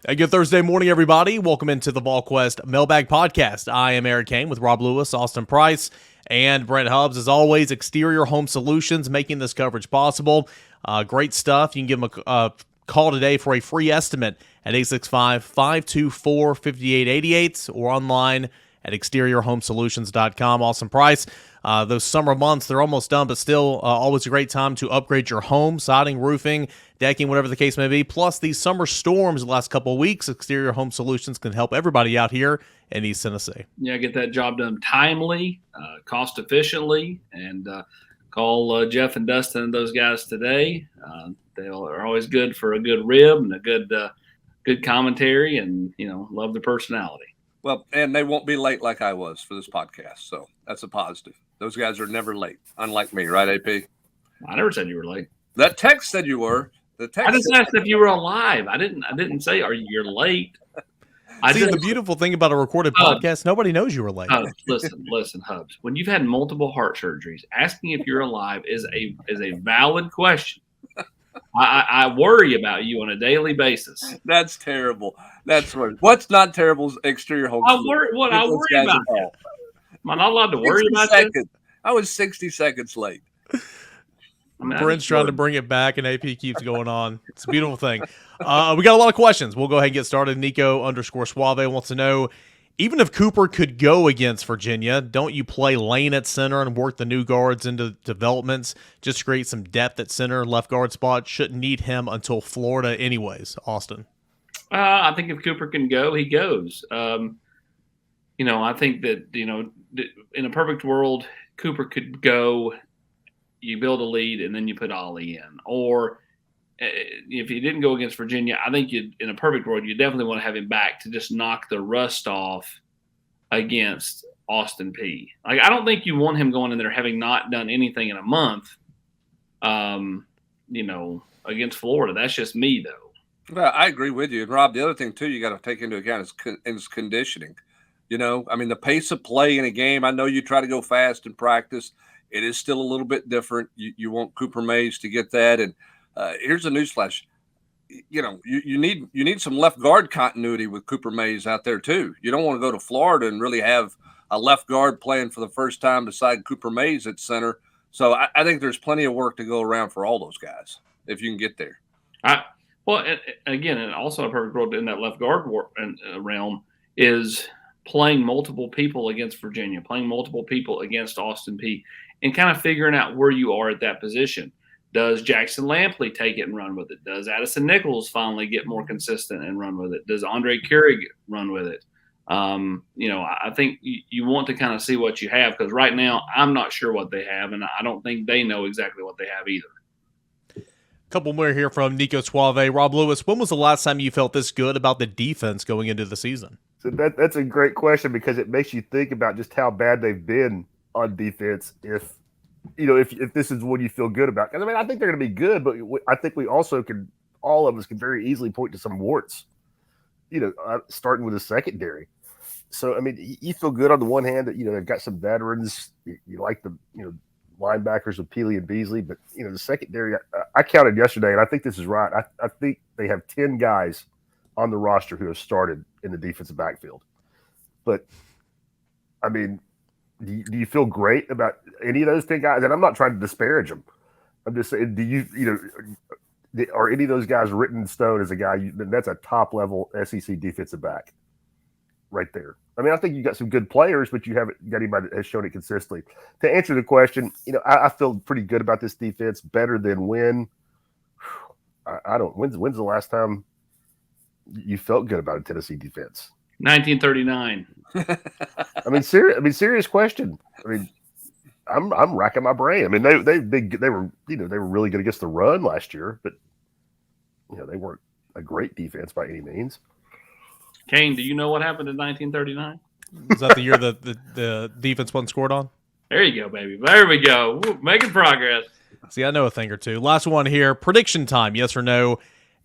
Hey, good Thursday morning, everybody. Welcome into the Volquest Mailbag Podcast. I am Eric Kane with Rob Lewis, Austin Price, and Brent Hubbs. As always, Exterior Home Solutions making this coverage possible. Great stuff. You can give them a call today for a free estimate at 865-524-5888 or online at exteriorhomesolutions.com. Austin Price. Those summer months, they're almost done, but still always a great time to upgrade your home, siding, roofing, decking, whatever the case may be. Plus, these summer storms the last couple of weeks, Exterior Home Solutions can help everybody out here in East Tennessee. Yeah, get that job done timely, cost efficiently, and call Jeff and Dustin and those guys today. They are always good for a good rib and a good commentary, and love their personality. Well, and they won't be late like I was for this podcast, so that's a positive. Those guys are never late, unlike me, right, AP? I never said you were late. That text said you were. I just asked if you were alive. I didn't say you're late. The beautiful thing about a recorded podcast, nobody knows you were late. Listen, Hubs. When you've had multiple heart surgeries, asking if you're alive is a valid question. I worry about you on a daily basis. That's terrible. That's worse. What's not terrible is Exterior Home. I worry about you. Am I not allowed to worry about you? I was 60 seconds late. Brent's trying to bring it back, and AP keeps going on. It's a beautiful thing. We got a lot of questions. We'll go ahead and get started. Nico_Suave wants to know, even if Cooper could go against Virginia, don't you play Lane at center and work the new guards into developments? Just create some depth at center. Left guard spot shouldn't need him until Florida anyways. Austin. I think if Cooper can go, he goes. I think that, in a perfect world, Cooper could go, you build a lead, and then you put Ollie in. Or if he didn't go against Virginia, I think in a perfect world, you definitely want to have him back to just knock the rust off against Austin Peay. Like, I don't think you want him going in there having not done anything in a month, against Florida. That's just me, though. Well, I agree with you. And, Rob, the other thing, too, you got to take into account is conditioning. The pace of play in a game, I know you try to go fast in practice. It is still a little bit different. You want Cooper Mays to get that. And here's a newsflash. You need some left guard continuity with Cooper Mays out there, too. You don't want to go to Florida and really have a left guard playing for the first time beside Cooper Mays at center. So I think there's plenty of work to go around for all those guys if you can get there. Well, again, and also a perfect world in that left guard realm is playing multiple people against Virginia, playing multiple people against Austin Peay, and kind of figuring out where you are at that position. Does Jackson Lampley take it and run with it? Does Addison Nichols finally get more consistent and run with it? Does Andre Keurig run with it? I think you want to kind of see what you have, because right now I'm not sure what they have, and I don't think they know exactly what they have either. Couple more here from Nico Suave. Rob Lewis, when was the last time you felt this good about the defense going into the season? So that's a great question, because it makes you think about just how bad they've been on defense. If this is what you feel good about, because I think they're going to be good, but I think we also all of us can very easily point to some warts. Starting with the secondary. So you feel good on the one hand that they've got some veterans. You like the linebackers with Peely and Beasley, but the secondary, I counted yesterday, and I think this is right. I think they have 10 guys on the roster who have started in the defensive backfield. But do you feel great about any of those 10 guys? And I'm not trying to disparage them. I'm just saying, are any of those guys written in stone as a guy that's a top level SEC defensive back right there? I think you got some good players, but you haven't got anybody that has shown it consistently. To answer the question, I feel pretty good about this defense. Better than when? I don't. When's the last time you felt good about a Tennessee defense? 1939. Serious question. I'm racking my brain. They were really good against the run last year, but they weren't a great defense by any means. Kane, do you know what happened in 1939? Is that the year that the defense wasn't scored on? There you go, baby. There we go. Woo, making progress. See, I know a thing or two. Last one here. Prediction time, yes or no?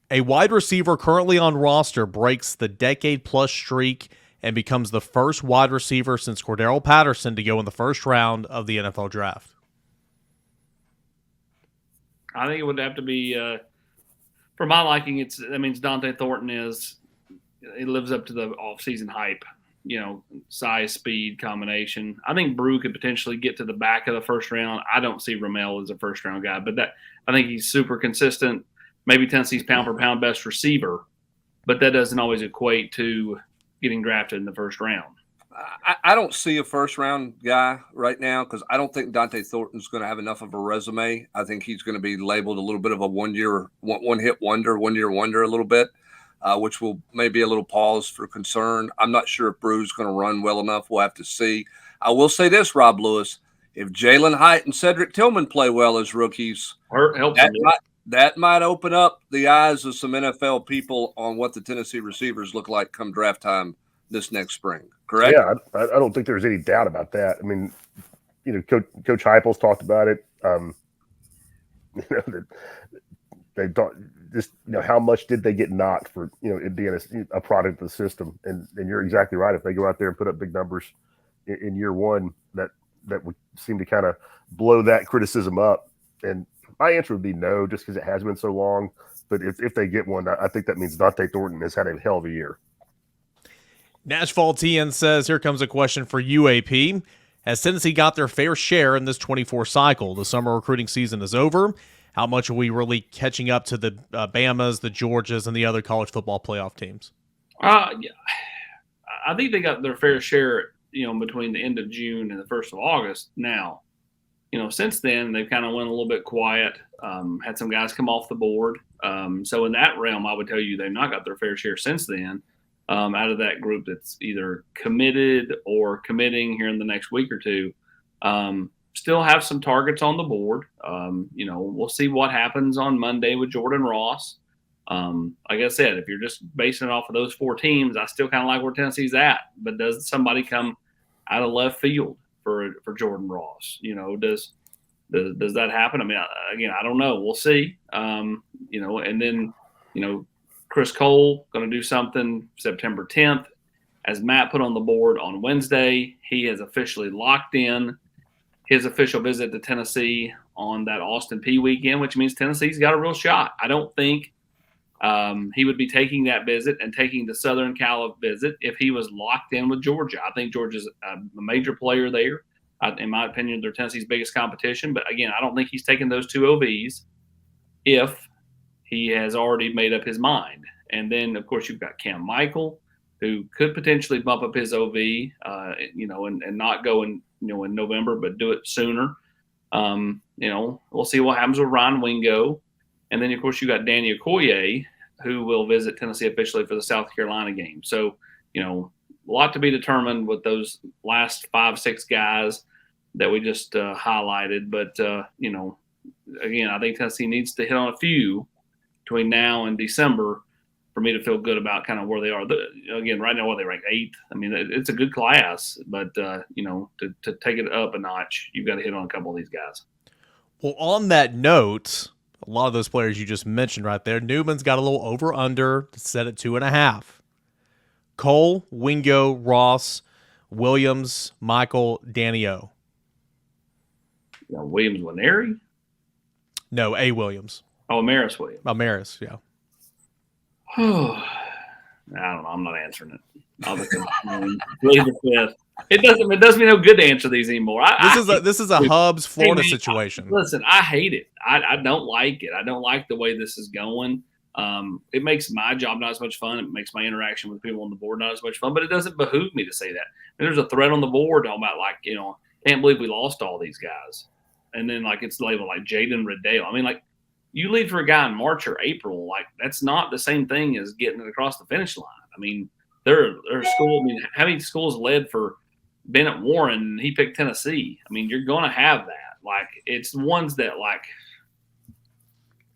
A wide receiver currently on roster breaks the decade-plus streak and becomes the first wide receiver since Cordero Patterson to go in the first round of the NFL draft. I think it would have to be, for my liking, that means Dante Thornton is it lives up to the offseason hype. Size, speed combination. I think Brew could potentially get to the back of the first round. I don't see Ramel as a first round guy, but I think he's super consistent. Maybe Tennessee's pound for pound best receiver, but that doesn't always equate to getting drafted in the first round. I don't see a first round guy right now because I don't think Dante Thornton's going to have enough of a resume. I think he's going to be labeled a little bit of a one year wonder a little bit. Which will maybe a little pause for concern. I'm not sure if Brew's going to run well enough. We'll have to see. I will say this, Rob Lewis, if Jalen Hyatt and Cedric Tillman play well as rookies, that might open up the eyes of some NFL people on what the Tennessee receivers look like come draft time this next spring. Correct? Yeah, I don't think there's any doubt about that. I mean, Coach Heupel's talked about it. They thought just how much did they get knocked for it being a product of the system, and you're exactly right. If they go out there and put up big numbers in year one, that would seem to kind of blow that criticism up. And my answer would be no, just because it has been so long. But if they get one, I think that means Dante Thornton has had a hell of a year. Nashville TN says, here comes a question for UAP. Has Tennessee got their fair share in this 24 cycle? The summer recruiting season is over. How much are we really catching up to the Bamas, the Georgias, and the other college football playoff teams? I think they got their fair share, between the end of June and the 1st of August. Now, since then, they've kind of went a little bit quiet, had some guys come off the board. So in that realm, I would tell you they've not got their fair share since then out of that group that's either committed or committing here in the next week or two. Still have some targets on the board. We'll see what happens on Monday with Jordan Ross. Like I said, if you're just basing it off of those 4 teams, I still kind of like where Tennessee's at. But does somebody come out of left field for Jordan Ross? Does that happen? I mean, again, I don't know. We'll see. And then, Chris Cole going to do something September 10th. As Matt put on the board on Wednesday, he has officially locked in his official visit to Tennessee on that Austin Peay weekend, which means Tennessee's got a real shot. I don't think he would be taking that visit and taking the Southern Cal visit if he was locked in with Georgia. I think Georgia's a major player there. In my opinion, they're Tennessee's biggest competition. But, again, I don't think he's taking those 2 OVs if he has already made up his mind. And then, of course, you've got Cam Michael, who could potentially bump up his OV, and not go in November, but do it sooner. We'll see what happens with Ryan Wingo. And then, of course, you got Danny Okoye, who will visit Tennessee officially for the South Carolina game. So, a lot to be determined with those last 5-6 guys that we just highlighted. But, again, I think Tennessee needs to hit on a few between now and December for me to feel good about kind of where they are. Again, right now, they rank 8th. I mean, it's a good class, but, to take it up a notch, you've got to hit on a couple of these guys. Well, on that note, a lot of those players you just mentioned right there, Newman's got a little over-under set at 2.5. Cole, Wingo, Ross, Williams, Michael, Danny O. Williams Winery? No, A. Williams. Oh, Amaris Williams. Amaris, yeah. I don't know. I'm not answering it. I'll just leave it with. It does me no good to answer these anymore. This is a Hubs Florida situation. Listen, I hate it. I don't like it. I don't like the way this is going. It makes my job not as much fun. It makes my interaction with people on the board not as much fun. But it doesn't behoove me to say that. There's a thread on the board talking about can't believe we lost all these guys, and then it's labeled like Jaden Riddale. I mean, you lead for a guy in March or April, that's not the same thing as getting it across the finish line. I mean, there are schools. I mean, how many schools led for Bennett Warren and he picked Tennessee? I mean, you're going to have that. It's ones that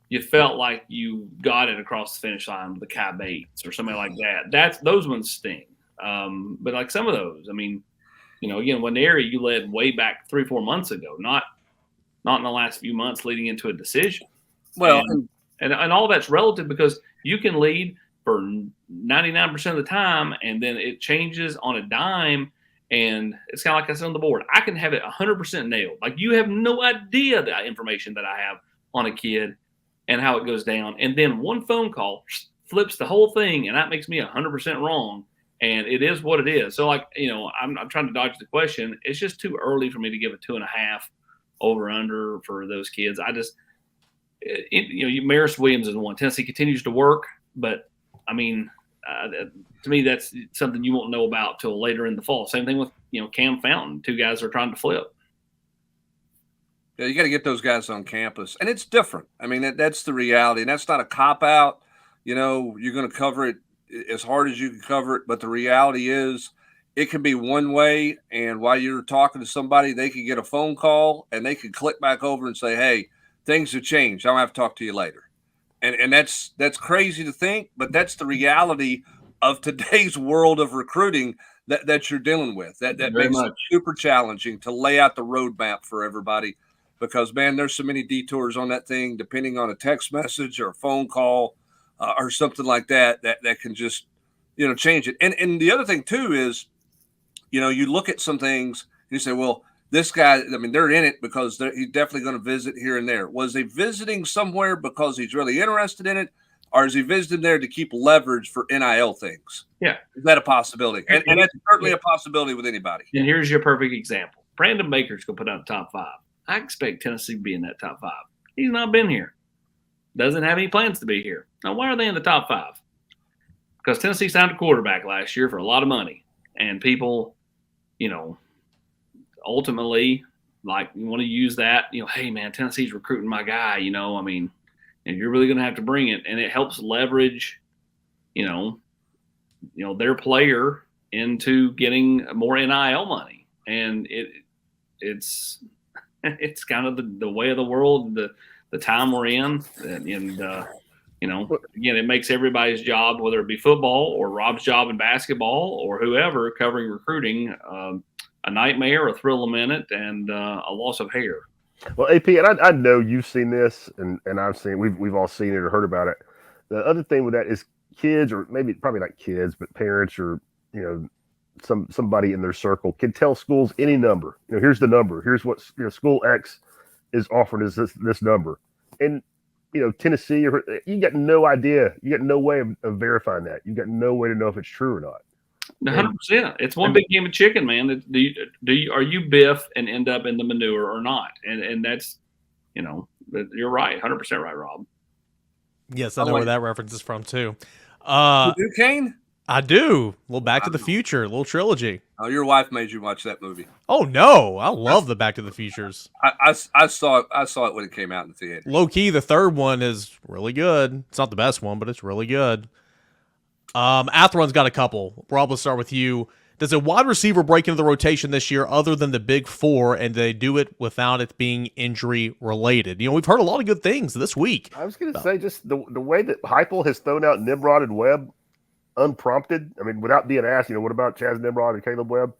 you felt like you got it across the finish line with the Kai Bates or somebody like that. Those ones sting. But some of those, I mean, again, Winery, you led way back 3-4 months ago, not in the last few months leading into a decision. Well, and all that's relative because you can lead for 99% of the time, and then it changes on a dime, and it's kind of like I said on the board. I can have it 100% nailed. You have no idea the information that I have on a kid and how it goes down, and then one phone call flips the whole thing, and that makes me 100% wrong. And it is what it is. So, like, I'm trying to dodge the question. It's just too early for me to give a 2.5 over under for those kids. I just, Maris Williams is one. Tennessee continues to work, but I mean, to me, that's something you won't know about till later in the fall. Same thing with Cam Fountain. 2 guys are trying to flip. Yeah, you got to get those guys on campus, and it's different. I mean, that's the reality, and that's not a cop out. You're going to cover it as hard as you can cover it, but the reality is, it can be one way, and while you're talking to somebody, they can get a phone call, and they can click back over and say, "Hey, things have changed. I'll have to talk to you later." And that's crazy to think, but that's the reality of today's world of recruiting that you're dealing with. That makes it super challenging to lay out the roadmap for everybody, because, man, there's so many detours on that thing, depending on a text message or a phone call or something like that can just, change it. And the other thing too is, you look at some things and you say, well, this guy, I mean, they're in it because he's definitely going to visit here and there. Was he visiting somewhere because he's really interested in it, or is he visiting there to keep leverage for NIL things? Yeah. Is that a possibility? And that's certainly a possibility with anybody. And here's your perfect example. Brandon Baker's going to put out the top 5. I expect Tennessee to be in that top 5. He's not been here. Doesn't have any plans to be here. Now, why are they in the top 5? Because Tennessee signed a quarterback last year for a lot of money. And people, ultimately, like, you want to use that, hey, man, Tennessee's recruiting my guy, I mean, and you're really going to have to bring it. And it helps leverage, their player into getting more NIL money. And it's kind of the way of the world, the time we're in. And again, it makes everybody's job, whether it be football or Rob's job in basketball or whoever covering recruiting, a nightmare, a thrill a minute, and a loss of hair. Well, AP, and I know you've seen this, and I've seen, we've all seen it or heard about it. The other thing with that is kids, or probably not kids, but parents or somebody in their circle can tell schools any number. Here's the number. Here's what school X is offering is this number, and Tennessee, you got no idea. You got no way of verifying that. You got no way to know if it's true or not. 100%. It's one big game of chicken, man. Are you Biff and end up in the manure or not? And that's, you're right. 100% right, Rob. Yes, I know where that reference is from too. You do, Kane? I do. A little Back to the Future, a little trilogy. Oh, your wife made you watch that movie. Oh no, I love the Back to the Futures. I saw it. I saw it when it came out in the theater. Low key, the third one is really good. It's not the best one, but it's really good. Atheron's got a couple. Rob, let's start with you. Does a wide receiver break into the rotation this year other than the big 4, and they do it without it being injury related? We've heard a lot of good things this week. I was going to say, just the way that Heupel has thrown out Nimrod and Webb unprompted. I mean, without being asked, what about Chaz Nimrod and Caleb Webb?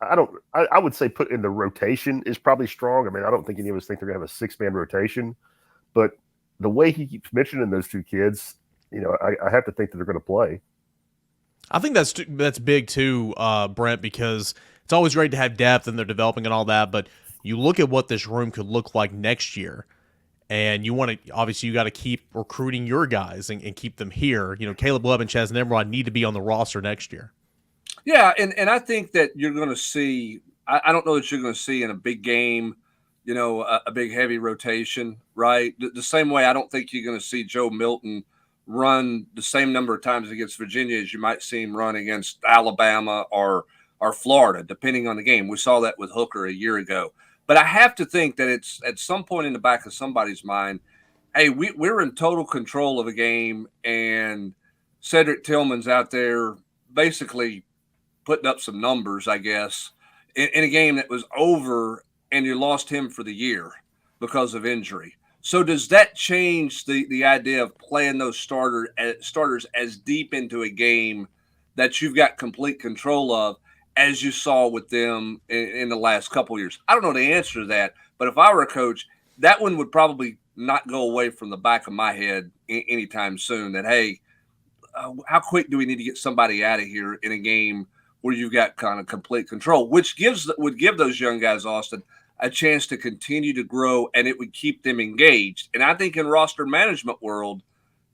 I would say put in the rotation is probably strong. I mean, I don't think any of us think they're going to have a 6-man rotation, but the way he keeps mentioning those 2 kids, I have to think that they're going to play. I think that's big too, Brent, because it's always great to have depth and they're developing and all that, but you look at what this room could look like next year, and you got to keep recruiting your guys and keep them here. Caleb Webb and Chaz Nimrod need to be on the roster next year. Yeah, and I think that you're going to see – I don't know that you're going to see in a big game, a big heavy rotation, right? The same way I don't think you're going to see Joe Milton run the same number of times against Virginia as you might see him run against Alabama or Florida, depending on the game. We saw that with Hooker a year ago. But I have to think that it's at some point in the back of somebody's mind, hey, we're in total control of a game, and Cedric Tillman's out there basically putting up some numbers, I guess, in a game that was over, and you lost him for the year because of injury. So does that change the idea of playing those starters as deep into a game that you've got complete control of, as you saw with them in the last couple of years? I don't know the answer to that, but if I were a coach, that one would probably not go away from the back of my head anytime soon, that, hey, how quick do we need to get somebody out of here in a game where you've got kind of complete control, which would give those young guys, Austin, a chance to continue to grow, and it would keep them engaged. And I think in roster management world,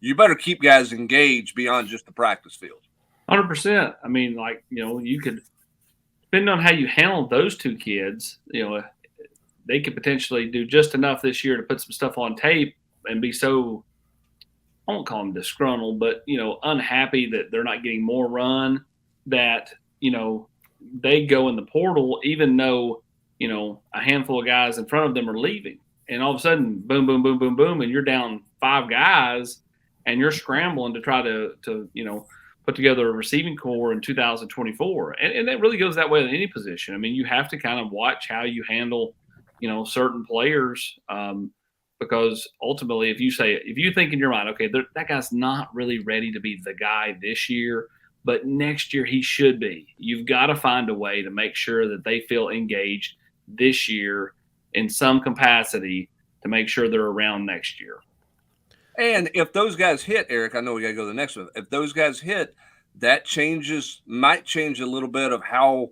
you better keep guys engaged beyond just the practice field. 100%. I mean, like, you could, depending on how you handle those two kids, they could potentially do just enough this year to put some stuff on tape and be so, I won't call them disgruntled, but, unhappy that they're not getting more run, that, they go in the portal, even though, a handful of guys in front of them are leaving. And all of a sudden, boom, boom, boom, boom, boom, and you're down 5 guys and you're scrambling to try to put together a receiving core in 2024. And that really goes that way in any position. I mean, you have to kind of watch how you handle, certain players, because ultimately, if you think in your mind, okay, that guy's not really ready to be the guy this year, but next year he should be. You've got to find a way to make sure that they feel engaged this year in some capacity to make sure they're around next year. And if those guys hit, Eric, I know we got to go to the next one. If those guys hit, that might change a little bit of how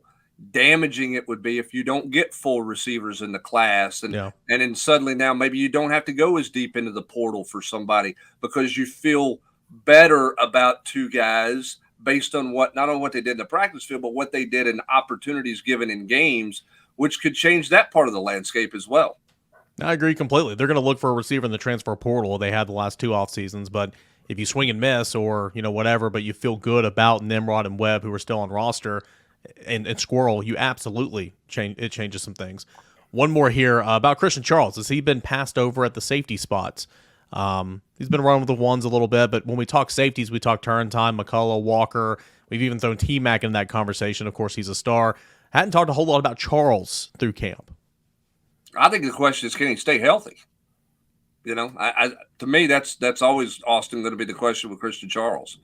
damaging it would be if you don't get full receivers in the class. And then suddenly now maybe you don't have to go as deep into the portal for somebody because you feel better about 2 guys based on not only what they did in the practice field, but what they did in opportunities given in games, which could change that part of the landscape as well. I agree completely. They're going to look for a receiver in the transfer portal. They had the last 2 off seasons, but if you swing and miss or, whatever, but you feel good about Nimrod and Webb, who are still on roster, and Squirrel, you absolutely it changes some things. One more here about Christian Charles. Has he been passed over at the safety spots? He's been running with the ones a little bit, but when we talk safeties, we talk turn time, McCullough, Walker. We've even thrown T-Mac in that conversation. Of course, he's a star. Hadn't talked a whole lot about Charles through camp. I think the question is, can he stay healthy? To me, that's always, Austin, going to be the question with Christian Charles.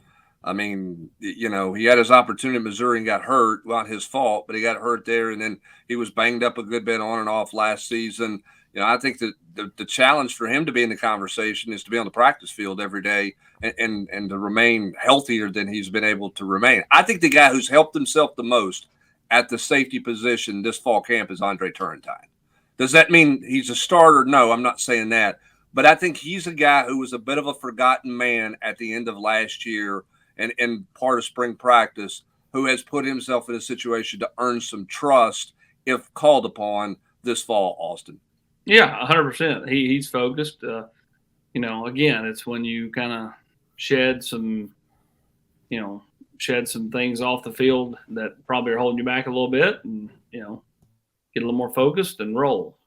I mean, he had his opportunity in Missouri and got hurt. Not his fault, but he got hurt there, and then he was banged up a good bit on and off last season. I think that the challenge for him to be in the conversation is to be on the practice field every day and to remain healthier than he's been able to remain. I think the guy who's helped himself the most at the safety position this fall camp is Andre Turrentine. Does that mean he's a starter? No, I'm not saying that. But I think he's a guy who was a bit of a forgotten man at the end of last year and part of spring practice, who has put himself in a situation to earn some trust if called upon this fall, Austin. Yeah, 100%. He's focused. Again, it's when you kind of shed some things off the field that probably are holding you back a little bit and, get a little more focused and roll.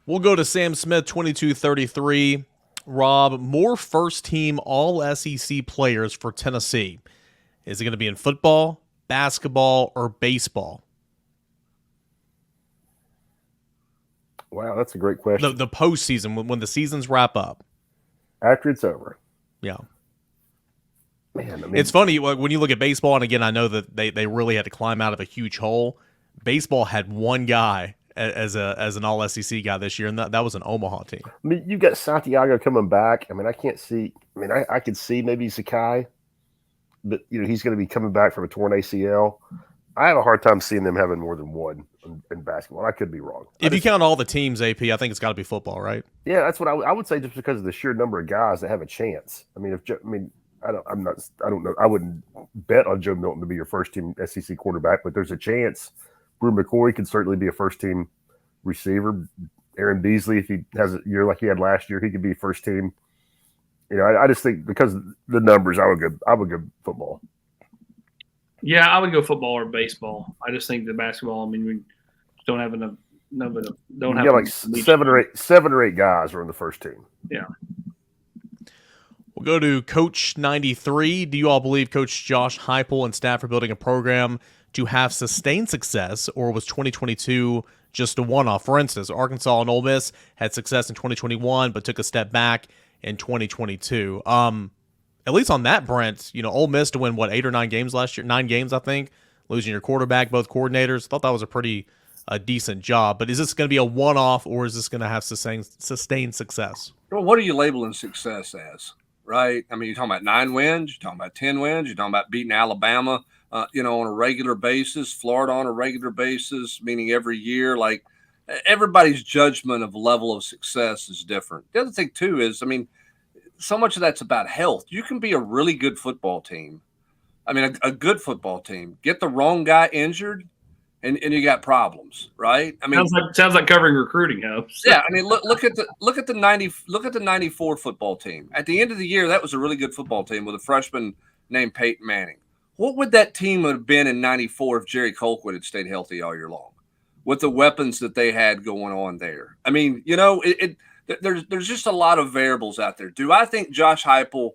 We'll go to Sam Smith, 2233. Rob, more first-team All-SEC players for Tennessee. Is it going to be in football, basketball, or baseball? Wow, that's a great question. The postseason, when the seasons wrap up. After it's over. Yeah. Man, it's funny when you look at baseball, and again, I know that they really had to climb out of a huge hole. Baseball had one guy as an All-SEC guy this year, and that was an Omaha team. I mean, you've got Santiago coming back. I mean, I can't see. I mean, I could see maybe Sakai, but he's going to be coming back from a torn ACL. I have a hard time seeing them having more than one in basketball. I could be wrong. If you count all the teams, AP, I think it's got to be football, right? Yeah, that's what I would say, just because of the sheer number of guys that have a chance. I mean, I don't know. I wouldn't bet on Joe Milton to be your first team SEC quarterback, but there's a chance. Brew McCoy could certainly be a first team receiver. Aaron Beasley, if he has a year like he had last year, he could be first team. I just think because of the numbers, I would go football. Yeah, I would go football or baseball. I just think the basketball, I mean, we don't have enough. Don't have like seven or eight guys are on the first team. Yeah. We'll go to Coach 93. Do you all believe Coach Josh Heupel and staff are building a program to have sustained success, or was 2022 just a one-off? For instance, Arkansas and Ole Miss had success in 2021, but took a step back in 2022. At least on that, Brent, Ole Miss to win, 8 or 9 games last year? 9 games, I think. Losing your quarterback, both coordinators. Thought that was a pretty decent job. But is this going to be a one-off, or is this going to have sustained success? Well, what are you labeling success as, right? I mean, you're talking about 9 wins, you're talking about 10 wins, you're talking about beating Alabama, on a regular basis, Florida on a regular basis, meaning every year. Like, everybody's judgment of level of success is different. The other thing, too, is, I mean, so much of that's about health. You can be a really good football team. I mean, a good football team. Get the wrong guy injured, and you got problems, right? I mean, sounds like covering recruiting hubs. Yeah, I mean, look at the 94 football team. At the end of the year, that was a really good football team with a freshman named Peyton Manning. What would that team have been in 94 if Jerry Colquitt had stayed healthy all year long, with the weapons that they had going on there? I mean, there's just a lot of variables out there. Do I think Josh Heupel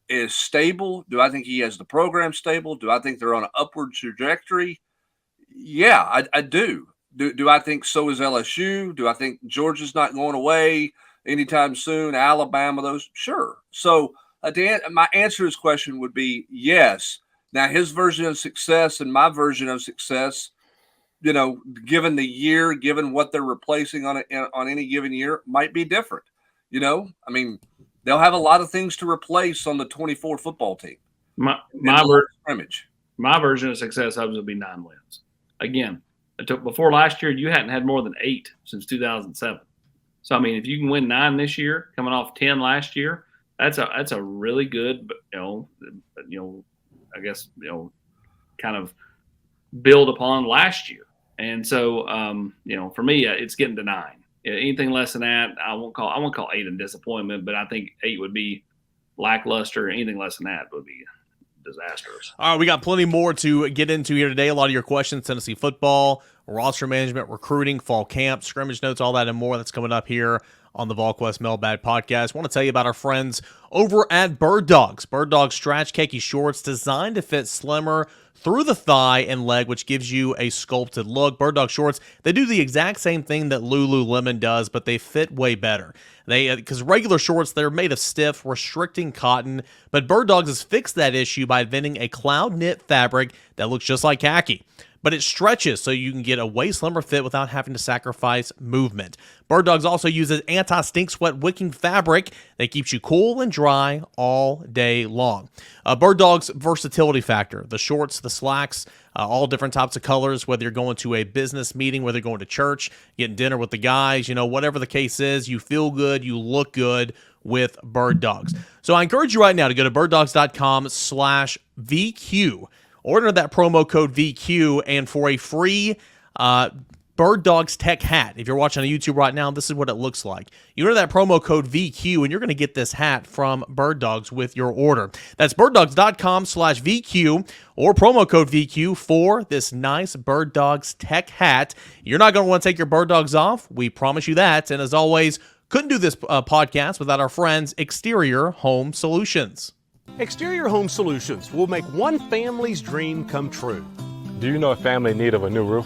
is stable? Do I think he has the program stable? Do I think they're on an upward trajectory? Yeah, I do. Do I think so is LSU? Do I think Georgia's not going away anytime soon? Alabama, those? Sure. So my answer to this question would be yes. Now, his version of success and my version of success, given the year, given what they're replacing on any given year, might be different. I mean, they'll have a lot of things to replace on the 24 football team. My version of success would be 9 wins. Again, before last year, you hadn't had more than 8 since 2007. So, I mean, if you can win 9 this year, coming off 10 last year, that's a really good, I guess, kind of build upon last year. And so, for me, it's getting to 9. Anything less than that, I won't call 8 a disappointment, but I think 8 would be lackluster. Anything less than that would be disastrous. All right, we got plenty more to get into here today. A lot of your questions, Tennessee football, roster management, recruiting, fall camp, scrimmage notes, all that and more. That's coming up here on the Volquest Mailbag Podcast. I want to tell you about our friends over at Bird Dogs. Bird Dogs stretch khaki shorts designed to fit slimmer through the thigh and leg, which gives you a sculpted look. Bird Dog shorts, they do the exact same thing that Lululemon does, but they fit way better. Because regular shorts, they're made of stiff, restricting cotton, but Bird Dogs has fixed that issue by inventing a cloud knit fabric that looks just like khaki. But it stretches so you can get a way slimmer fit without having to sacrifice movement. Bird Dogs also uses anti-stink sweat wicking fabric that keeps you cool and dry all day long. Bird Dogs versatility factor, the shorts, the slacks, all different types of colors, whether you're going to a business meeting, whether you're going to church, getting dinner with the guys, whatever the case is, you feel good, you look good with Bird Dogs. So I encourage you right now to go to birddogs.com/VQ. Order that promo code VQ, and for a free Bird Dogs Tech hat, if you're watching on YouTube right now, this is what it looks like. You enter that promo code VQ, and you're going to get this hat from Bird Dogs with your order. That's birddogs.com/VQ or promo code VQ for this nice Bird Dogs Tech hat. You're not going to want to take your Bird Dogs off. We promise you that. And as always, couldn't do this podcast without our friends Exterior Home Solutions. Exterior Home Solutions will make one family's dream come true. Do you know a family in need of a new roof?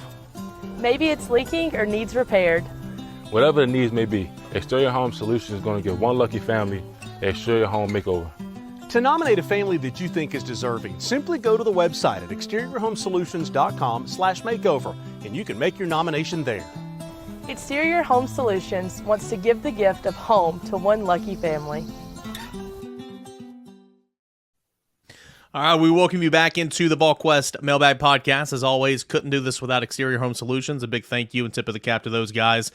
Maybe it's leaking or needs repaired. Whatever the needs may be, Exterior Home Solutions is going to give one lucky family an Exterior Home makeover. To nominate a family that you think is deserving, simply go to the website at exteriorhomesolutions.com/makeover and you can make your nomination there. Exterior Home Solutions wants to give the gift of home to one lucky family. All right, we welcome you back into the Volquest Mailbag Podcast. As always, couldn't do this without Exterior Home Solutions. A big thank you and tip of the cap to those guys.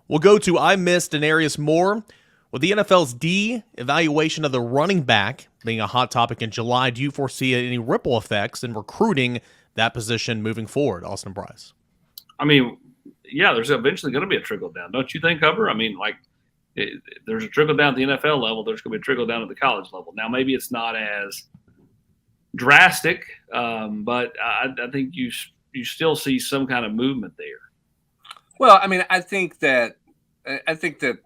We'll go to I missed Denarius Moore. With the NFL's de-evaluation of the running back being a hot topic in July, do you foresee any ripple effects in recruiting that position moving forward, Austin Bryce? I mean, yeah, there's eventually going to be a trickle down, don't you think, Huber? I mean, there's a trickle down at the NFL level. There's going to be a trickle down at the college level. Now, maybe it's not as drastic, but I think you still see some kind of movement there. Well, I mean, I think that the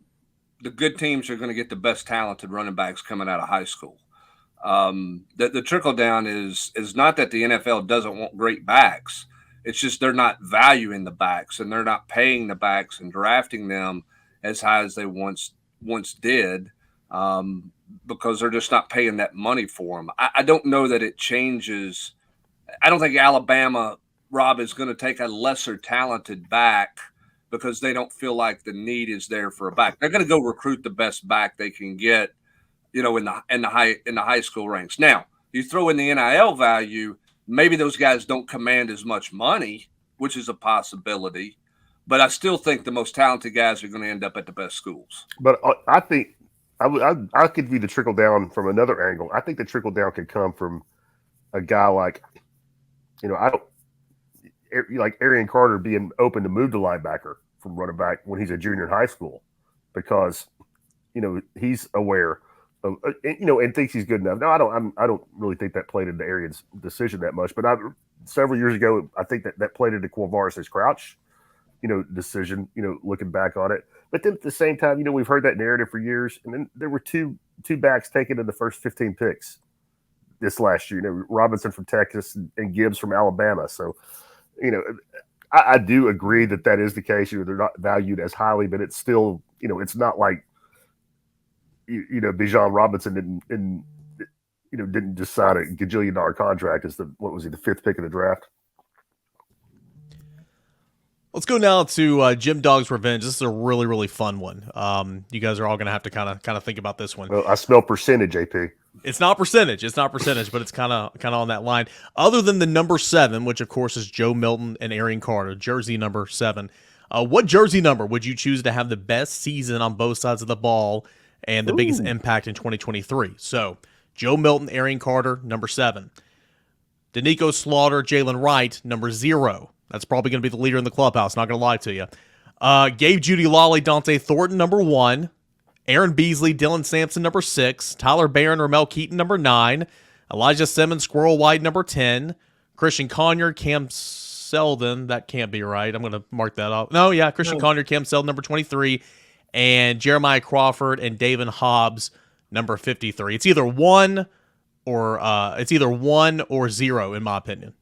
good teams are going to get the best talented running backs coming out of high school. The trickle down is not that the NFL doesn't want great backs. It's just they're not valuing the backs and they're not paying the backs and drafting them as high as they once did. Because they're just not paying that money for them. I don't know that it changes. I don't think Alabama, Rob, is going to take a lesser talented back because they don't feel like the need is there for a back. They're going to go recruit the best back they can get, in the high school ranks. Now, you throw in the NIL value, maybe those guys don't command as much money, which is a possibility. But I still think the most talented guys are going to end up at the best schools. But I think I could view the trickle down from another angle. I think the trickle down could come from a guy like, I don't like Arian Carter being open to move to linebacker from running back when he's a junior in high school, because he's aware of and thinks he's good enough. No, I don't really think that played into Arian's decision that much. But several years ago, I think that played into Quavaris' Crouch, decision. Looking back on it. But then at the same time, we've heard that narrative for years. And then there were two backs taken in the first 15 picks this last year. Robinson from Texas and Gibbs from Alabama. So, I do agree that is the case. They're not valued as highly, but it's still, it's not like, Bijan Robinson didn't just sign a gajillion-dollar contract as the 5th pick of the draft. Let's go now to Jim Dog's Revenge. This is a really, really fun one. You guys are all going to have to kind of think about this one. Well, I smell percentage, AP. It's not percentage, but it's kind of on that line. Other than the number 7, which of course is Joe Milton and Arian Carter, jersey number 7. What jersey number would you choose to have the best season on both sides of the ball and the biggest impact in 2023? So Joe Milton, Arian Carter, number 7. Danico Slaughter, Jalen Wright, number 0. That's probably going to be the leader in the clubhouse, not going to lie to you. Gabe Judy Lawley, Dante Thornton, number 1. Aaron Beasley, Dylan Sampson, number 6. Tyler Barron, Ramel Keaton, number 9. Elijah Simmons, Squirrel White, number 10. Christian Conyer, Cam Seldon. That can't be right. I'm going to mark that off. No, yeah, Christian Conyer, Cam Seldon, number 23. And Jeremiah Crawford and David Hobbs, number 53. It's either 1 or 0, in my opinion.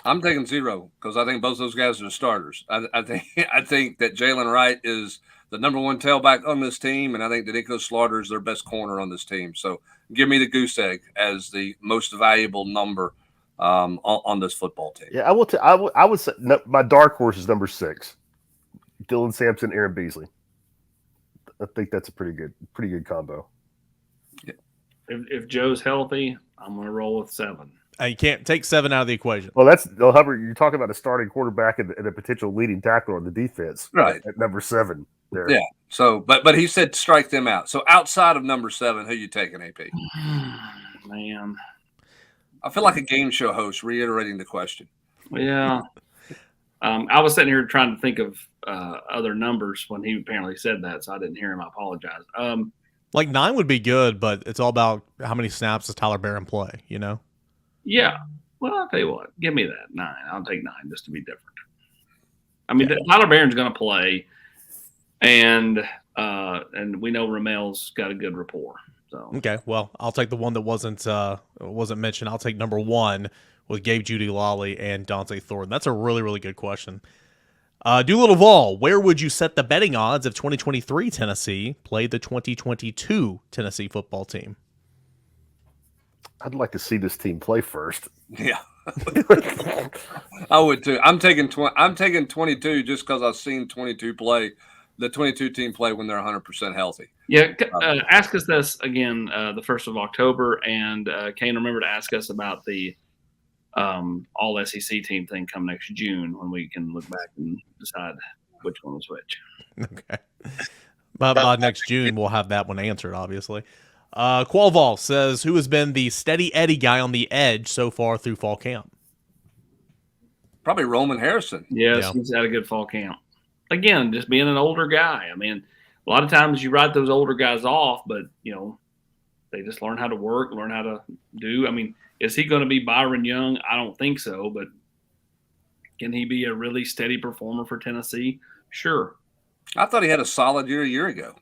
I'm taking 0 because I think both those guys are starters. I think that Jalen Wright is the number 1 tailback on this team, and I think Danico Slaughter is their best corner on this team. So give me the goose egg as the most valuable number on this football team. Yeah, I would say my dark horse is number 6, Dylan Sampson, Aaron Beasley. I think that's a pretty good combo. Yeah. If Joe's healthy, I'm going to roll with 7. You can't take 7 out of the equation. Well, Hubbard. You're talking about a starting quarterback and a potential leading tackler on the defense, right? At number 7. There. Yeah. So, but he said strike them out. So outside of number 7, who you taking, AP? Man, I feel like a game show host reiterating the question. Yeah. I was sitting here trying to think of other numbers when he apparently said that, so I didn't hear him. I apologize. Like 9 would be good, but it's all about how many snaps does Tyler Barron play, Yeah. Well, I'll tell you what. Give me that 9. I'll take 9 just to be different. I mean, Tyler Barron's going to play, and we know Ramel's got a good rapport. So okay, well, I'll take the one that wasn't mentioned. I'll take number 1 with Gabe Judy Lawley and Dante Thornton. That's a really, really good question. Doolittle Vol, where would you set the betting odds if 2023 Tennessee played the 2022 Tennessee football team? I'd like to see this team play first. Yeah, I would too. I'm taking 22 just because I've seen 22 play. The 22 team play when they're 100% healthy. Yeah, ask us this again the 1st of October, and Kane, remember to ask us about the all SEC team thing come next June when we can look back and decide which one was which. Okay. By next June, we'll have that one answered, obviously. Qualval says, who has been the steady Eddie guy on the edge so far through fall camp? Probably Roman Harrison. Yes, he's had a good fall camp. Again, just being an older guy. I mean, a lot of times you write those older guys off, but, they just learn how to work, learn how to do. I mean, is he going to be Byron Young? I don't think so, but can he be a really steady performer for Tennessee? Sure. I thought he had a solid year a year ago.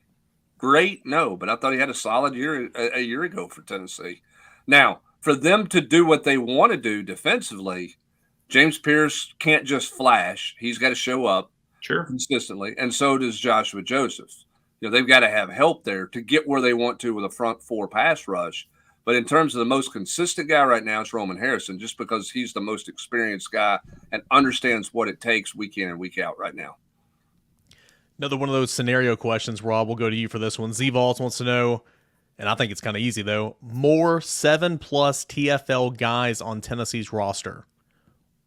Great, no, but I thought he had a solid year a year ago for Tennessee. Now, for them to do what they want to do defensively, James Pierce can't just flash. He's got to show up consistently, and so does Joshua Joseph. They've got to have help there to get where they want to with a front 4 pass rush. But in terms of the most consistent guy right now, it's Roman Harrison, just because he's the most experienced guy and understands what it takes week in and week out right now. Another one of those scenario questions, Rob. We'll go to you for this one. Z-Vols wants to know, and I think it's kind of easy, though, more 7+ TFL guys on Tennessee's roster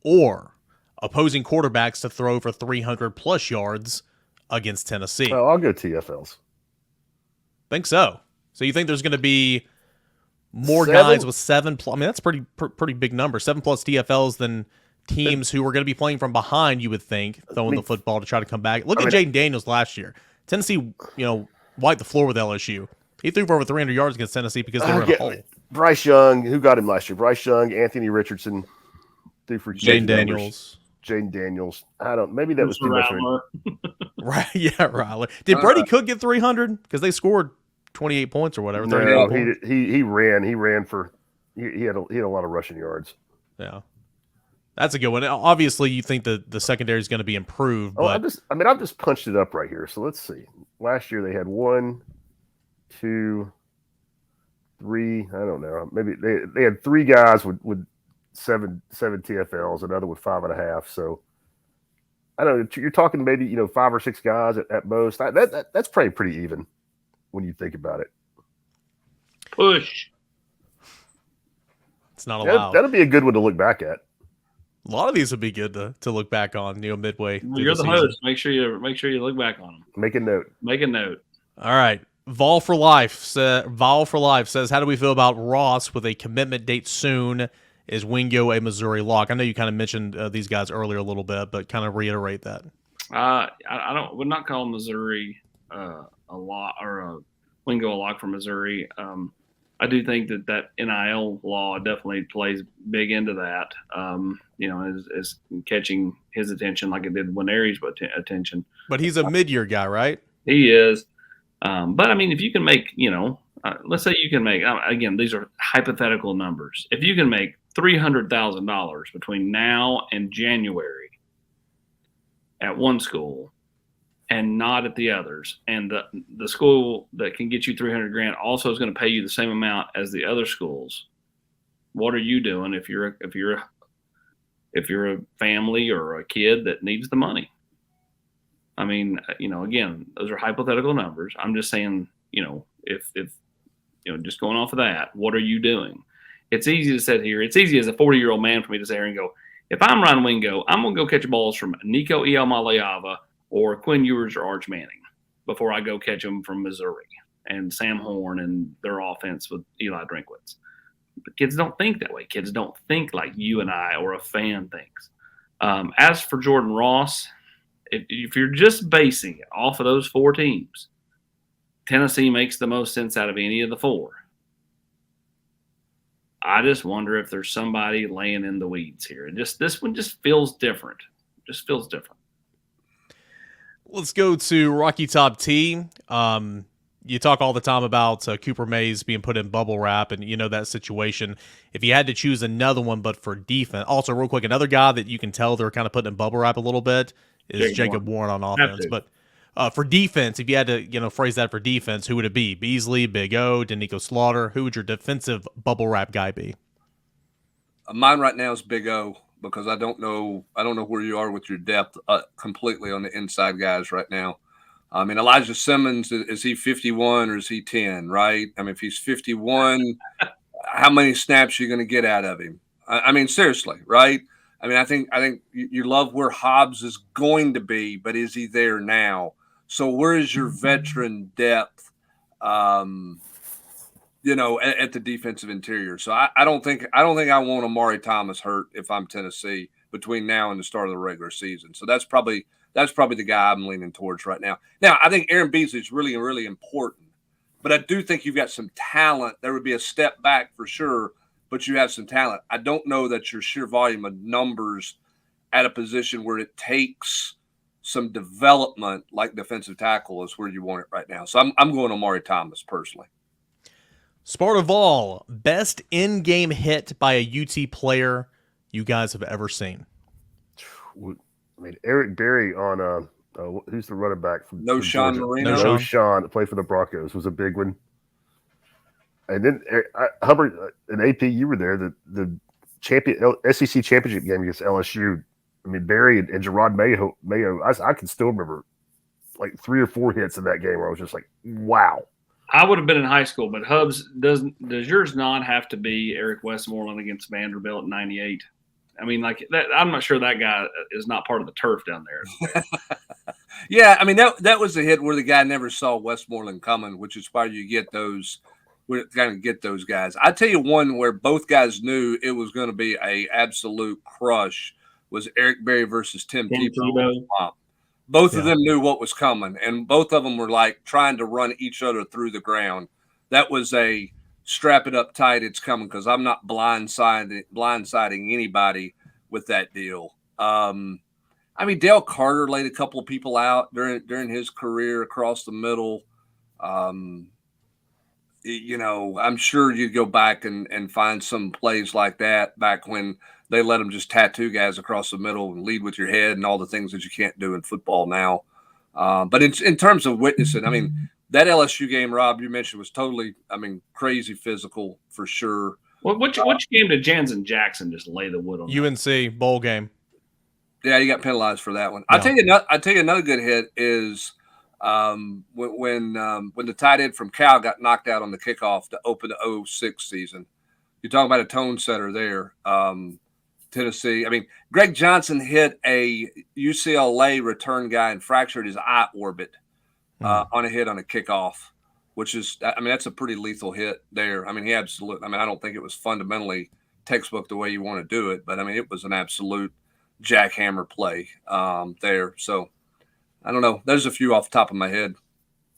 or opposing quarterbacks to throw for 300+ yards against Tennessee. Well, I'll go TFLs. Think so. So you think there's going to be more 7? guys with 7 plus? I mean, that's pretty big number. 7 plus DFLs than teams who are going to be playing from behind. You would think throwing the football to try to come back. Look at Jaden Daniels last year. Tennessee, wiped the floor with LSU. He threw for over 300 yards against Tennessee because they were in a hole. Bryce Young, who got him last year? Bryce Young, Anthony Richardson, threw for Jaden Daniels. Jaden Daniels. Maybe that was too much. Right, yeah, Riley. Did Brady Cook get 300? Because they scored 28 points or whatever. No, he ran. He ran for. He had a lot of rushing yards. Yeah, that's a good one. Obviously, you think the secondary is going to be improved. But I've just punched it up right here. So let's see. Last year they had 1, 2, 3. I don't know. Maybe they had 3 guys with seven TFLs, another with 5.5. So I don't know. You're talking maybe 5 or 6 guys at most. That's probably pretty even when you think about it. Push. It's not allowed. That'll be a good one to look back at. A lot of these would be good to look back on. Midway. Well, you're the host. Make sure you look back on them. Make a note. All right. Vol for Life says, how do we feel about Ross with a commitment date soon? Is Wingo a Missouri lock? I know you kind of mentioned these guys earlier a little bit, but kind of reiterate that. I would not call Missouri a lock or a Wingo a lock for Missouri. I do think that NIL law definitely plays big into that. Is catching his attention like it did Winery's attention. But he's a mid-year guy, right? He is. But I mean, if you can make, let's say you can make, again, these are hypothetical numbers. If you can make $300,000 between now and January at one school and not at the others, and the school that can get you $300,000 also is going to pay you the same amount as the other schools, what are you doing if you're a family or a kid that needs the money? I mean, again, those are hypothetical numbers. I'm just saying, if just going off of that, what are you doing? It's easy to sit here. It's easy as a 40-year-old man for me to sit here and go, if I'm Ryan Wingo, I'm going to go catch balls from Nico Iamaleava or Quinn Ewers or Arch Manning before I go catch them from Missouri and Sam Horn and their offense with Eli Drinkwitz. But kids don't think that way. Kids don't think like you and I or a fan thinks. As for Jordan Ross, if you're just basing it off of those 4 teams, Tennessee makes the most sense out of any of the 4. I just wonder if there's somebody laying in the weeds here. This one just feels different. Just feels different. Let's go to Rocky Top T. You talk all the time about Cooper Mays being put in bubble wrap, and that situation. If you had to choose another one, but for defense, also real quick, another guy that you can tell they're kind of putting in bubble wrap a little bit is Jacob Warren on offense. But for defense, if you had to phrase that for defense, who would it be? Beasley, Big O, Danico Slaughter? Who would your defensive bubble wrap guy be? Mine right now is Big O, because I don't know where you are with your depth completely on the inside guys right now. I mean, Elijah Simmons, is he 51 or is he 10, right? I mean, if he's 51, how many snaps are you going to get out of him? I mean, seriously, right? I mean, I think you love where Hobbs is going to be, but is he there now? So where is your veteran depth, at the defensive interior? So I don't think I want Amari Thomas hurt if I'm Tennessee between now and the start of the regular season. So that's probably the guy I'm leaning towards right now. Now, I think Aaron Beasley is really, really important, but I do think you've got some talent. There would be a step back for sure, but you have some talent. I don't know that your sheer volume of numbers at a position where it takes some development like defensive tackle is where you want it right now. So I'm going Amari Thomas personally. Sparta Vol, best in-game hit by a UT player you guys have ever seen. I mean, Eric Berry on who's the running back from Sean Marino? No Sean that played for the Broncos was a big one. And then Hubbard and AP, you were there. The SEC championship game against LSU. I mean, Berry and Gerard Mayo. I can still remember like 3 or 4 hits in that game where I was just like, wow. I would have been in high school, but Hubs, does yours not have to be Eric Westmoreland against Vanderbilt in '98? I mean, like that. I'm not sure that guy is not part of the turf down there. Yeah, I mean that was the hit where the guy never saw Westmoreland coming, which is why you get those we're going to get those guys. I tell you one where both guys knew it was going to be a absolute crush was Eric Berry versus Tim Tebow. Both of them knew what was coming, and both of them were like trying to run each other through the ground. That was a strap it up tight, it's coming, because I'm not blindsiding anybody with that deal. I mean, Dale Carter laid a couple of people out during his career across the middle. You know, I'm sure you'd go back and find some plays like that back when they let them just tattoo guys across the middle and lead with your head and all the things that you can't do in football now. But in terms of witnessing, I mean, that LSU game, Rob, you mentioned was totally, I mean, crazy physical for sure. Well, which game did Jansen Jackson just lay the wood on? UNC bowl game. Yeah, you got penalized for that one. Yeah. I'll tell you another good hit is when the tight end from Cal got knocked out on the kickoff to open the 06 season. You're talking about a tone setter there. Tennessee. I mean, Greg Johnson hit a UCLA return guy and fractured his eye orbit on a hit on a kickoff, which is, I mean, that's a pretty lethal hit there. I mean, I don't think it was fundamentally textbook the way you want to do it, but I mean, it was an absolute jackhammer play there. So I don't know. There's a few off the top of my head.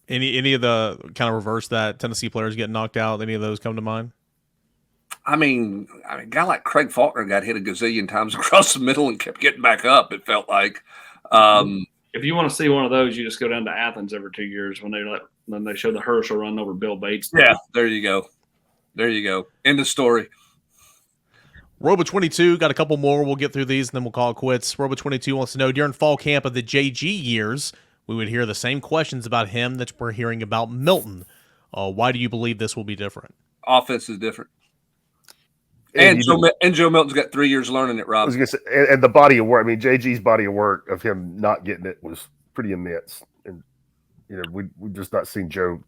Any of the kind of reverse that Tennessee players getting knocked out? Any of those come to mind? I mean, a guy like Craig Faulkner got hit a gazillion times across the middle and kept getting back up, it felt like. If you want to see one of those, you just go down to Athens every 2 years when they show the Herschel run over Bill Bates. Yeah, there you go. There you go. End of story. Robo22 got a couple more. We'll get through these and then we'll call it quits. Robo22 wants to know, during fall camp of the JG years, we would hear the same questions about him that we're hearing about Milton. Why do you believe this will be different? Offense is different. And Joe Milton's got 3 years learning it, Rob. I was going to say, and the body of work. I mean, JG's body of work of him not getting it was pretty immense. And, you know, we just not seen Joe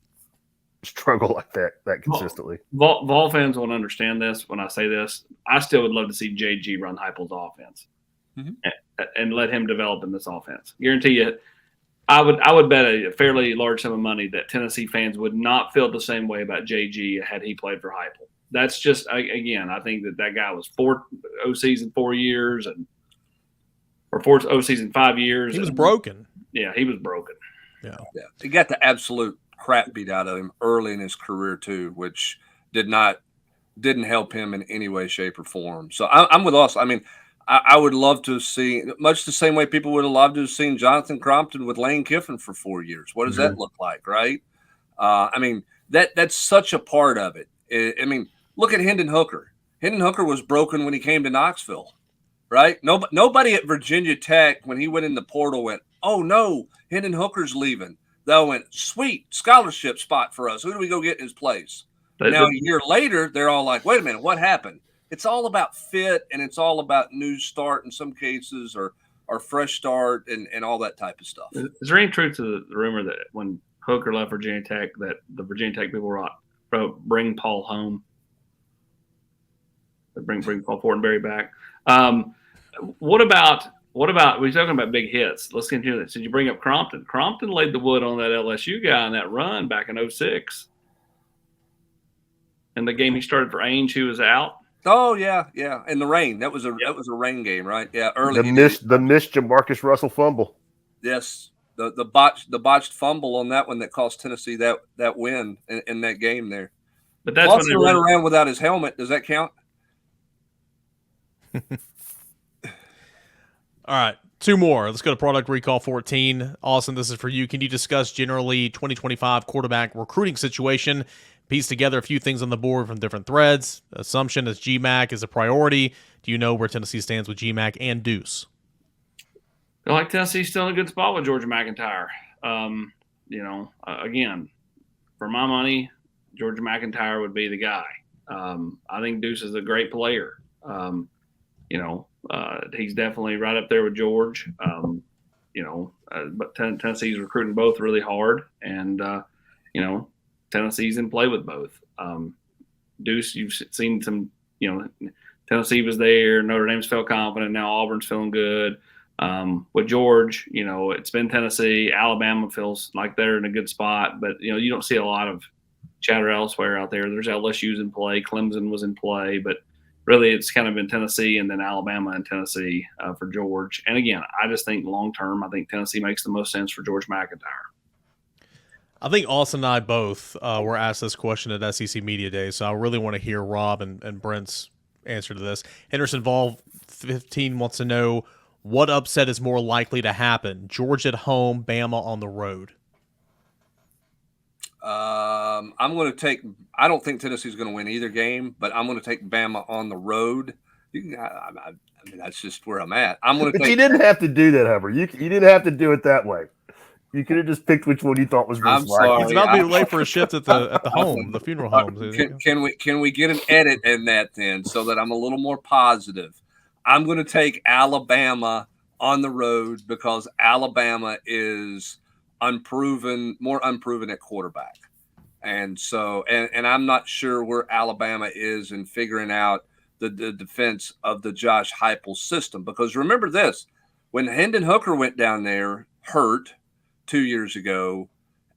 struggle like that consistently. Vol fans won't understand this when I say this. I still would love to see JG run Heupel's offense and let him develop in this offense. Guarantee you, I would bet a fairly large sum of money that Tennessee fans would not feel the same way about JG had he played for Heupel. That's just, again, I think that guy was 4 OCs in 4 years or 4 OCs in 5 years. He was broken. Yeah, he was broken. Yeah. He got the absolute crap beat out of him early in his career too, which didn't help him in any way, shape, or form. So I'm with us. I mean, I would love to see, much the same way people would have loved to have seen Jonathan Crompton with Lane Kiffin for 4 years. What does that look like, right? I mean, that's such a part of it. I mean, look at Hendon Hooker. Hendon Hooker was broken when he came to Knoxville, right? Nobody at Virginia Tech, when he went in the portal, went, oh, no, Hendon Hooker's leaving. They went, sweet, scholarship spot for us. Who do we go get in his place? Now, a year later, they're all like, wait a minute, what happened? It's all about fit, and it's all about new start in some cases or fresh start and all that type of stuff. Is there any truth to the rumor that when Hooker left Virginia Tech that the Virginia Tech people wrote, bring Paul home? Bring Paul Fortenberry back. What about we're talking about big hits. Let's continue that. So you bring up Crompton. Crompton laid the wood on that LSU guy in that run back in 06. And the game he started for Ainge, who was out. Oh yeah. In the rain. That was a rain game, right? Yeah, early. The missed Jamarcus Russell fumble. Yes. The botched fumble on that one that cost Tennessee that win in that game there. But that's when they ran around without his helmet. Does that count? All right, 2 more. Let's go to Product Recall 14. Austin, this is for you. Can you discuss generally 2025 quarterback recruiting situation? Piece together a few things on the board from different threads. Assumption is GMAC is a priority. Do you know where Tennessee stands with GMAC and Deuce? I feel like Tennessee's still in a good spot with Georgia McIntyre. Again, for my money, Georgia McIntyre would be the guy. I think Deuce is a great player. He's definitely right up there with George. But Tennessee's recruiting both really hard, and Tennessee's in play with both. Deuce, you've seen some. Tennessee was there. Notre Dame's felt confident. Now Auburn's feeling good. With George, it's been Tennessee. Alabama feels like they're in a good spot, but you don't see a lot of chatter elsewhere out there. There's LSU's in play. Clemson was in play, but really it's kind of been Tennessee and then Alabama and Tennessee for George. And again, I just think long term, I think Tennessee makes the most sense for George McIntyre. I think Austin and I both were asked this question at SEC Media Day, so I really want to hear Rob and Brent's answer to this. Henderson Vol 15 wants to know what upset is more likely to happen: Georgia at home, Bama on the road. I'm going to take. I don't think Tennessee's going to win either game, but I'm going to take Bama on the road. I mean, that's just where I'm at. I'm going to. But you didn't have to do that, Hubbard. You didn't have to do it that way. You could have just picked which one you thought was most likely. He's about to be late for a shift at the home, the funeral home. Can we get an edit in that then, so that I'm a little more positive? I'm going to take Alabama on the road because Alabama is more unproven at quarterback. And so, and I'm not sure where Alabama is in figuring out the defense of the Josh Heupel system. Because remember this, when Hendon Hooker went down there hurt 2 years ago,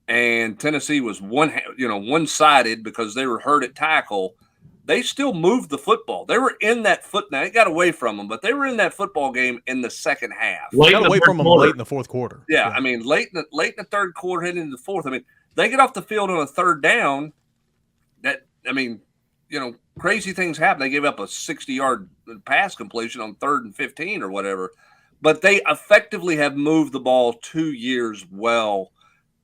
and Tennessee was one-sided because they were hurt at tackle, they still moved the football. They were in that now it got away from them, but they were in that football game in the second half. They got away from them late in the fourth quarter. Yeah, I mean, late in the third quarter, heading into the fourth. I mean, they get off the field on a third down. Crazy things happen. They gave up a 60-yard pass completion on 3rd and 15 or whatever. But they effectively have moved the ball 2 years well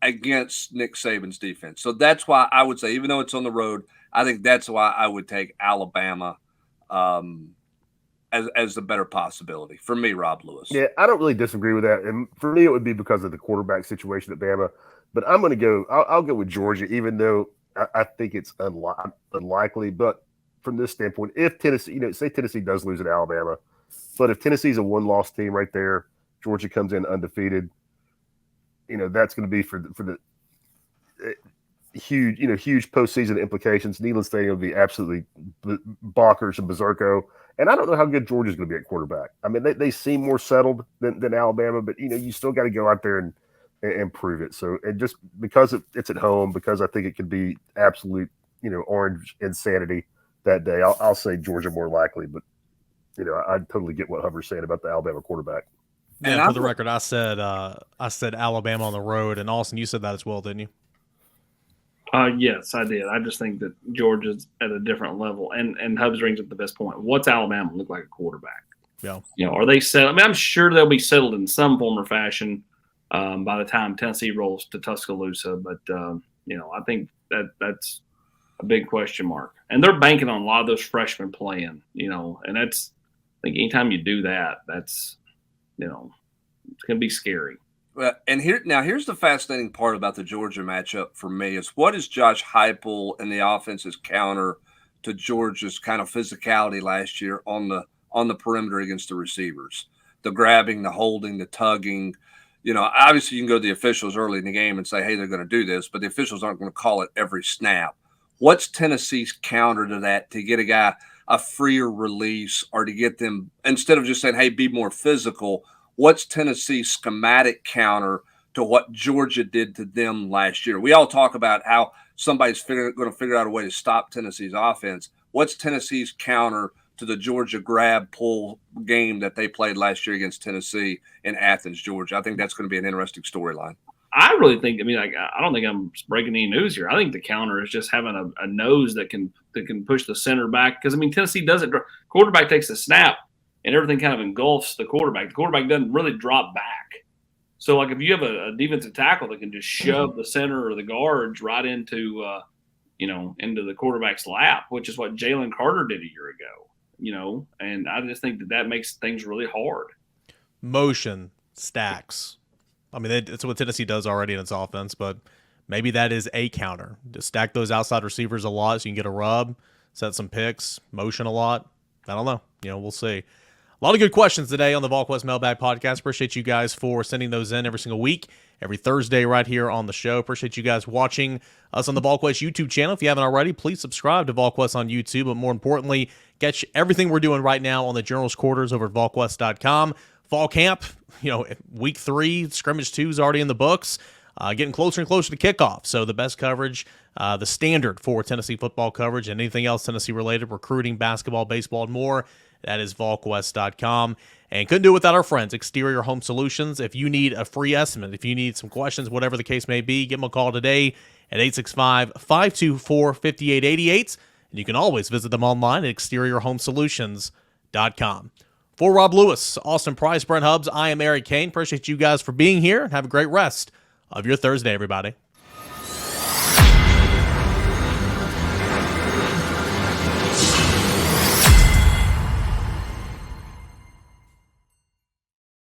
against Nick Saban's defense. So that's why I would say, even though it's on the road, I think that's why I would take Alabama as the better possibility for me, Rob Lewis. Yeah, I don't really disagree with that. And for me, it would be because of the quarterback situation at Bama. But I'm going to go – I'll go with Georgia, even though I think it's unlikely. But from this standpoint, if Tennessee – say Tennessee does lose at Alabama, but if Tennessee's a one-loss team right there, Georgia comes in undefeated, that's going to be for the huge postseason implications. Neyland Stadium will be absolutely bonkers and berserko. And I don't know how good Georgia's going to be at quarterback. I mean, they seem more settled than Alabama, but, you still got to go out there and prove it. So, and just because it's at home, because I think it could be absolute, orange insanity that day, I'll say Georgia more likely, but I totally get what Hubbard's saying about the Alabama quarterback. Yeah, for the record, I said Alabama on the road, and Austin, you said that as well, didn't you? Yes, I did. I just think that Georgia's at a different level, and Hubbs brings up the best point. What's Alabama look like a quarterback? Yeah, are they settled? I mean, I'm sure they'll be settled in some form or fashion by the time Tennessee rolls to Tuscaloosa. But I think that's a big question mark, and they're banking on a lot of those freshmen playing. And that's. I think anytime you do that, that's, it's going to be scary. Well, and here's the fascinating part about the Georgia matchup for me is what is Josh Heupel and the offense's counter to Georgia's kind of physicality last year on the perimeter against the receivers, the grabbing, the holding, the tugging. Obviously you can go to the officials early in the game and say, hey, they're going to do this, but the officials aren't going to call it every snap. What's Tennessee's counter to that to get a guy a freer release or to get them, instead of just saying, hey, be more physical, what's Tennessee's schematic counter to what Georgia did to them last year? We all talk about how somebody's going to figure out a way to stop Tennessee's offense. What's Tennessee's counter to the Georgia grab pull game that they played last year against Tennessee in Athens, Georgia? I think that's going to be an interesting storyline. I really think. I don't think I'm breaking any news here. I think the counter is just having a nose that can push the center back. Because Tennessee doesn't. Quarterback takes the snap and everything kind of engulfs the quarterback. The quarterback doesn't really drop back. So if you have a defensive tackle that can just shove the center or the guards right into the quarterback's lap, which is what Jalen Carter did a year ago. And I just think that makes things really hard. Motion stacks. That's what Tennessee does already in its offense, but maybe that is a counter. Just stack those outside receivers a lot so you can get a rub, set some picks, motion a lot. I don't know. We'll see. A lot of good questions today on the Volquest Mailbag Podcast. Appreciate you guys for sending those in every single week, every Thursday right here on the show. Appreciate you guys watching us on the Volquest YouTube channel. If you haven't already, please subscribe to Volquest on YouTube, but more importantly, catch everything we're doing right now on the General's Quarters over at Volquest.com. Fall camp, week 3, scrimmage 2 is already in the books. getting closer and closer to kickoff. So the best coverage, the standard for Tennessee football coverage and anything else Tennessee related, recruiting, basketball, baseball, and more, that is Volquest.com. And couldn't do it without our friends, Exterior Home Solutions. If you need a free estimate, if you need some questions, whatever the case may be, give them a call today at 865-524-5888. And you can always visit them online at exteriorhomesolutions.com. For Rob Lewis, Austin Price, Brent Hubbs, I am Eric Kane. Appreciate you guys for being here, and have a great rest of your Thursday, everybody.